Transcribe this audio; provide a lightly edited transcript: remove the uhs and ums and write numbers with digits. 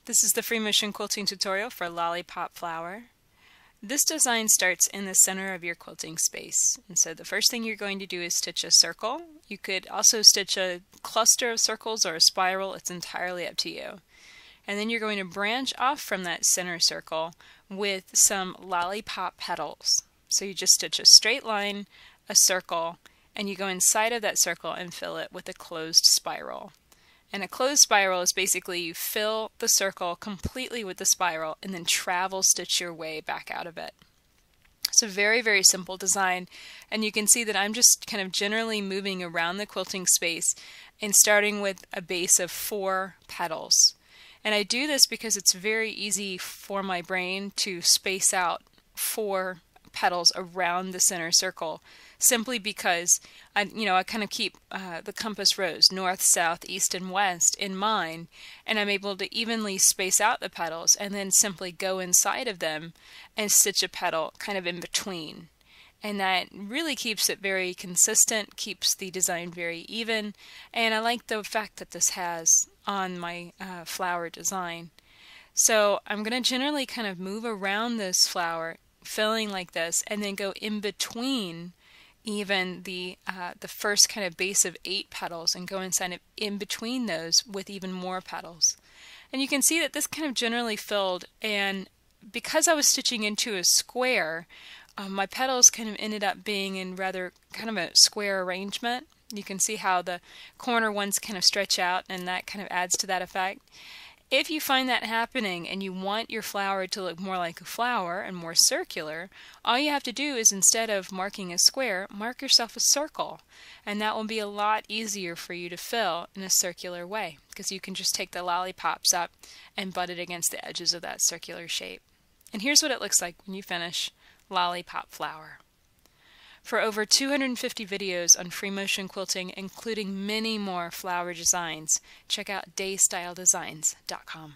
This is the free motion quilting tutorial for Lollipop flower. This design starts in the center of your quilting space. And so the first thing you're going to do is stitch a circle. You could also stitch a cluster of circles or a spiral. It's entirely up to you. And then you're going to branch off from that center circle with some lollipop petals. So you just stitch a straight line, a circle, and you go inside of that circle and fill it with a closed spiral. And a closed spiral is basically you fill the circle completely with the spiral and then travel stitch your way back out of it. It's a very, very simple design, and you can see that I'm just kind of generally moving around the quilting space and starting with a base of 4 petals. And I do this because it's very easy for my brain to space out 4 petals around the center circle, simply because I kind of keep the compass rose north, south, east, and west in mind, and I'm able to evenly space out the petals and then simply go inside of them and stitch a petal kind of in between. And that really keeps it very consistent, keeps the design very even, and I like the effect that this has on my flower design. So I'm going to generally kind of move around this flower, filling like this, and then go in between even the first kind of base of 8 petals and go inside of in between those with even more petals. And you can see that this kind of generally filled, and because I was stitching into a square, my petals kind of ended up being in rather kind of a square arrangement. You can see how the corner ones kind of stretch out, and that kind of adds to that effect. If you find that happening and you want your flower to look more like a flower and more circular, all you have to do is, instead of marking a square, mark yourself a circle. And that will be a lot easier for you to fill in a circular way, because you can just take the lollipops up and butt it against the edges of that circular shape. And here's what it looks like when you finish Lollipop flower. For over 250 videos on free motion quilting, including many more flower designs, check out daystyledesigns.com.